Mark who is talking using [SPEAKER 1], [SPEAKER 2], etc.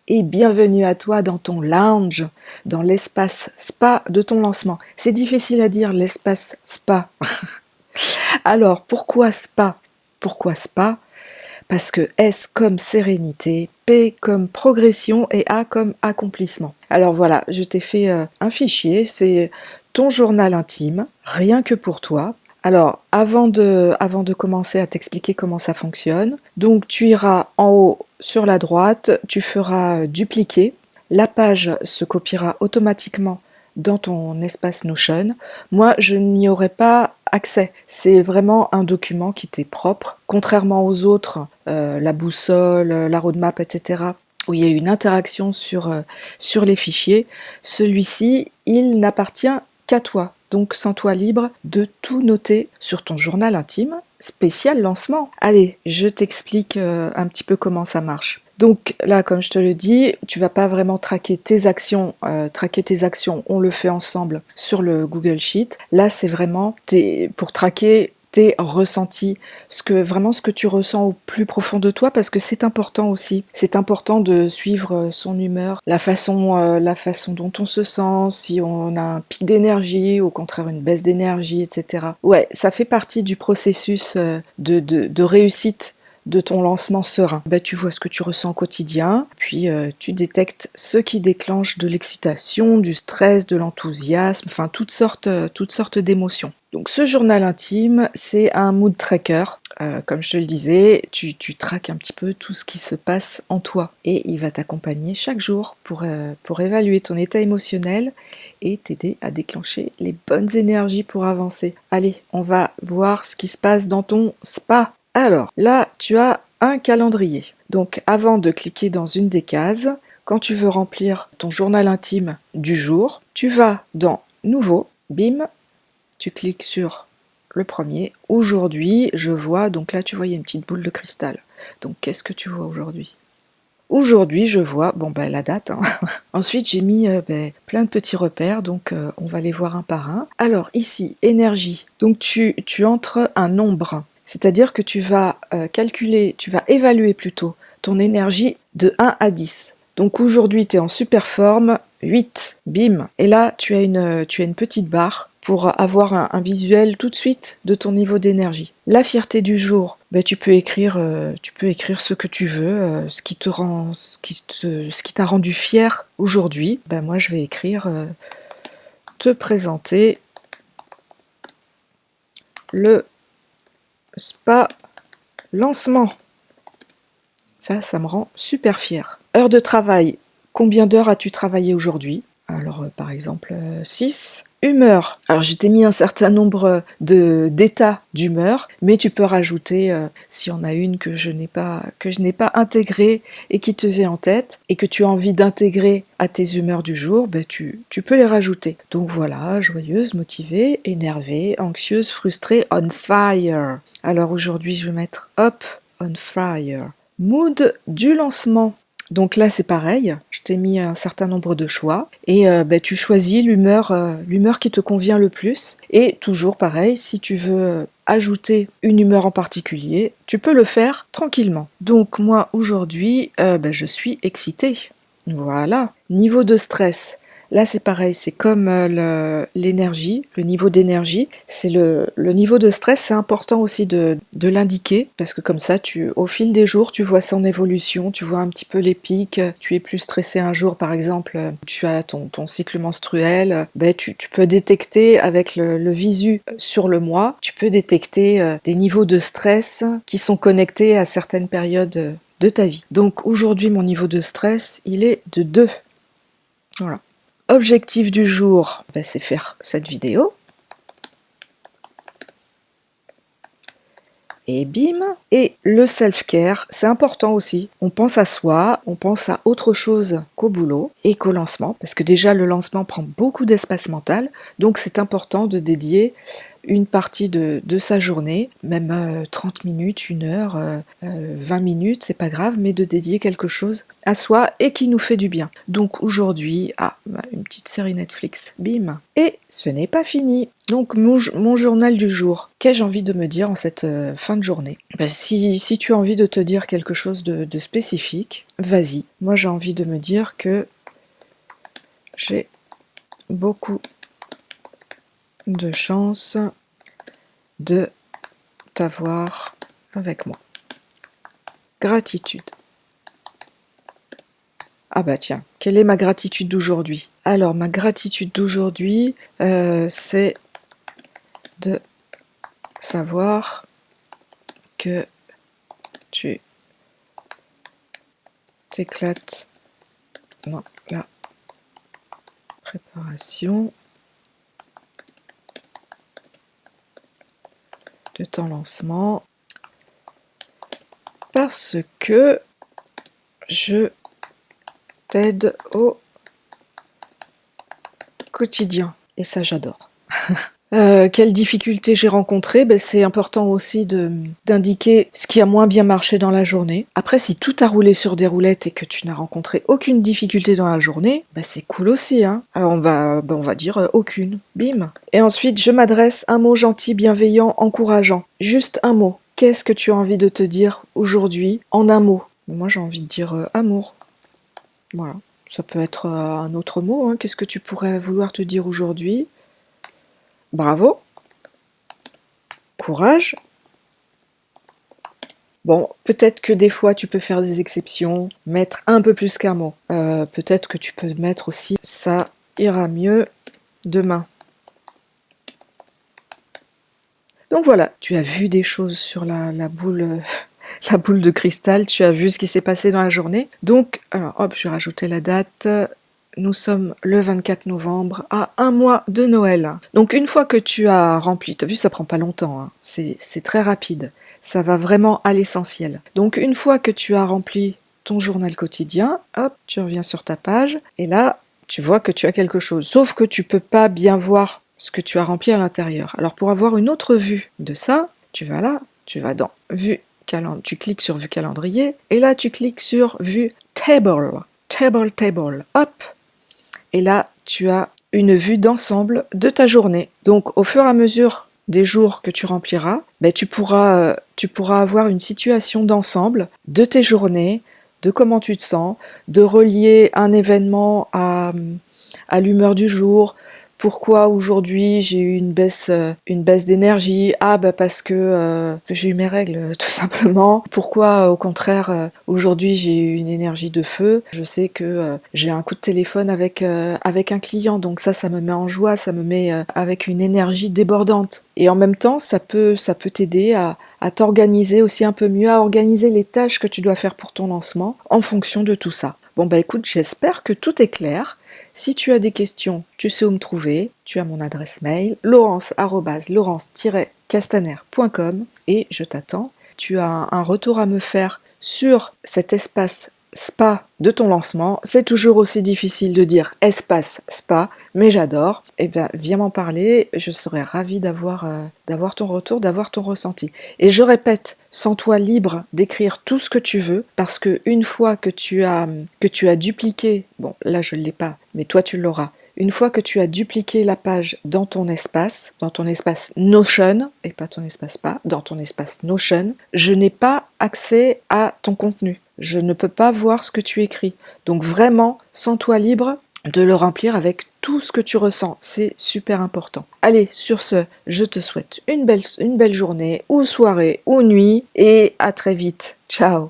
[SPEAKER 1] et bienvenue à toi dans ton lounge, dans l'espace spa de ton lancement. C'est difficile à dire, l'espace spa. Alors, pourquoi spa? Pourquoi spa? Parce que S comme sérénité, P comme progression et A comme accomplissement. Alors voilà, je t'ai fait un fichier, c'est ton journal intime, rien que pour toi. Alors, avant de commencer à t'expliquer comment ça fonctionne, donc tu iras en haut sur la droite, tu feras dupliquer, la page se copiera automatiquement dans ton espace Notion. Moi, je n'y aurai pas accès. C'est vraiment un document qui t'est propre, contrairement aux autres, la boussole, la roadmap, etc., où il y a une interaction sur les fichiers. Celui-ci, il n'appartient qu'à toi. Donc, sens-toi libre de tout noter sur ton journal intime, spécial lancement. Allez, je t'explique un petit peu comment ça marche. Donc là, comme je te le dis, tu vas pas vraiment traquer tes actions. Traquer tes actions, on le fait ensemble sur le Google Sheet. Là, c'est vraiment pour traquer tes ressentis, ce que tu ressens au plus profond de toi, parce que c'est important aussi. C'est important de suivre son humeur, la façon dont on se sent, si on a un pic d'énergie, au contraire une baisse d'énergie, etc. Ouais, ça fait partie du processus de réussite de ton lancement serein. Tu vois ce que tu ressens au quotidien, puis tu détectes ce qui déclenche de l'excitation, du stress, de l'enthousiasme, enfin toutes sortes d'émotions. Donc ce journal intime, c'est un mood tracker. Comme je te le disais, tu traques un petit peu tout ce qui se passe en toi et il va t'accompagner chaque jour pour évaluer ton état émotionnel et t'aider à déclencher les bonnes énergies pour avancer. Allez, on va voir ce qui se passe dans ton spa. Alors, là, tu as un calendrier. Donc, avant de cliquer dans une des cases, quand tu veux remplir ton journal intime du jour, tu vas dans Nouveau, bim, tu cliques sur le premier. Aujourd'hui, je vois, donc là, tu vois, il y a une petite boule de cristal. Donc, qu'est-ce que tu vois aujourd'hui? Aujourd'hui, je vois, la date. Hein. Ensuite, j'ai mis plein de petits repères, donc on va les voir un par un. Alors, ici, énergie. Donc, tu entres un nombre. C'est-à-dire que tu vas évaluer plutôt ton énergie de 1 à 10. Donc aujourd'hui, tu es en super forme, 8, bim. Et là, tu as une petite barre pour avoir un visuel tout de suite de ton niveau d'énergie. La fierté du jour, tu peux écrire ce que tu veux, ce qui t'a rendu fier aujourd'hui. Moi, je vais écrire te présenter le spa lancement. Ça me rend super fière. Heure de travail. Combien d'heures as-tu travaillé aujourd'hui? Alors, par exemple, 6. Humeur. Alors, je t'ai mis un certain nombre d'états d'humeur, mais tu peux rajouter, s'il y en a une que je n'ai pas intégrée et qui te vient en tête, et que tu as envie d'intégrer à tes humeurs du jour, tu peux les rajouter. Donc voilà, joyeuse, motivée, énervée, anxieuse, frustrée, on fire. Alors aujourd'hui, je vais mettre hop, on fire. Mood du lancement. Donc là, c'est pareil, je t'ai mis un certain nombre de choix et tu choisis l'humeur qui te convient le plus. Et toujours pareil, si tu veux ajouter une humeur en particulier, tu peux le faire tranquillement. Donc moi, aujourd'hui, je suis excitée. Voilà. Niveau de stress. Là, c'est pareil, c'est comme l'énergie, le niveau d'énergie. C'est le niveau de stress, c'est important aussi de l'indiquer, parce que comme ça, au fil des jours, tu vois son évolution, tu vois un petit peu les pics. Tu es plus stressé un jour, par exemple, tu as ton cycle menstruel. Tu peux détecter avec le visu sur le mois, tu peux détecter des niveaux de stress qui sont connectés à certaines périodes de ta vie. Donc aujourd'hui, mon niveau de stress, il est de 2. Voilà. Objectif du jour, c'est faire cette vidéo. Et bim. Et le self-care, c'est important aussi. On pense à soi, on pense à autre chose qu'au boulot et qu'au lancement, parce que déjà le lancement prend beaucoup d'espace mental, donc c'est important de dédier une partie de sa journée, même 30 minutes, 1 heure, 20 minutes, c'est pas grave, mais de dédier quelque chose à soi et qui nous fait du bien. Donc aujourd'hui, une petite série Netflix, bim. Et ce n'est pas fini. Donc mon journal du jour, qu'ai-je envie de me dire en cette fin de journée? Si tu as envie de te dire quelque chose de spécifique, vas-y. Moi j'ai envie de me dire que j'ai beaucoup de chance de t'avoir avec moi. Gratitude. Ah bah tiens, quelle est ma gratitude d'aujourd'hui? Alors ma gratitude d'aujourd'hui, c'est de savoir que tu t'éclates dans la préparation de ton lancement parce que je t'aide au quotidien. Et ça, j'adore. Quelles difficultés j'ai rencontrées? C'est important aussi d'indiquer ce qui a moins bien marché dans la journée. Après, si tout a roulé sur des roulettes et que tu n'as rencontré aucune difficulté dans la journée, c'est cool aussi. Hein. Alors on va dire aucune. Bim. Et ensuite, je m'adresse un mot gentil, bienveillant, encourageant. Juste un mot. Qu'est-ce que tu as envie de te dire aujourd'hui en un mot? Moi, j'ai envie de dire amour. Voilà. Ça peut être un autre mot. Hein. Qu'est-ce que tu pourrais vouloir te dire aujourd'hui? Bravo, courage. Bon, peut-être que des fois tu peux faire des exceptions, mettre un peu plus qu'un mot. Peut-être que tu peux mettre aussi ça ira mieux demain. Donc voilà, tu as vu des choses sur la boule, la boule de cristal, tu as vu ce qui s'est passé dans la journée. Donc, alors hop, je vais rajouter la date. Nous sommes le 24 novembre, à un mois de Noël. Donc une fois que tu as rempli, tu as vu, ça prend pas longtemps, hein. C'est très rapide, ça va vraiment à l'essentiel. Donc une fois que tu as rempli ton journal quotidien, hop, tu reviens sur ta page, et là, tu vois que tu as quelque chose. Sauf que tu peux pas bien voir ce que tu as rempli à l'intérieur. Alors pour avoir une autre vue de ça, tu vas là, tu vas dans Vue calendrier, tu cliques sur Vue calendrier, et là tu cliques sur Vue table, table, hop. Et là, tu as une vue d'ensemble de ta journée. Donc, au fur et à mesure des jours que tu rempliras, tu pourras avoir une situation d'ensemble de tes journées, de comment tu te sens, de relier un événement à l'humeur du jour. Pourquoi aujourd'hui j'ai eu une baisse d'énergie? Parce que j'ai eu mes règles, tout simplement. Pourquoi au contraire aujourd'hui j'ai eu une énergie de feu? Je sais que j'ai un coup de téléphone avec un client, donc ça me met en joie, ça me met avec une énergie débordante. Et en même temps, ça peut t'aider à t'organiser aussi un peu mieux, à organiser les tâches que tu dois faire pour ton lancement en fonction de tout ça. Bon écoute, j'espère que tout est clair. Si tu as des questions, tu sais où me trouver. Tu as mon adresse mail, laurence-castaner.com, et je t'attends. Tu as un retour à me faire sur cet espace spa de ton lancement. C'est toujours aussi difficile de dire espace spa, mais j'adore. Viens m'en parler, je serais ravie d'avoir ton retour, d'avoir ton ressenti. Et je répète, sens-toi libre d'écrire tout ce que tu veux, parce que une fois que tu as dupliqué, bon là je ne l'ai pas, mais toi tu l'auras, une fois que tu as dupliqué la page dans ton espace Notion, et pas ton espace spa, dans ton espace Notion, je n'ai pas accès à ton contenu. Je ne peux pas voir ce que tu écris. Donc vraiment, sens-toi libre de le remplir avec tout ce que tu ressens. C'est super important. Allez, sur ce, je te souhaite une belle journée, ou soirée, ou nuit, et à très vite. Ciao!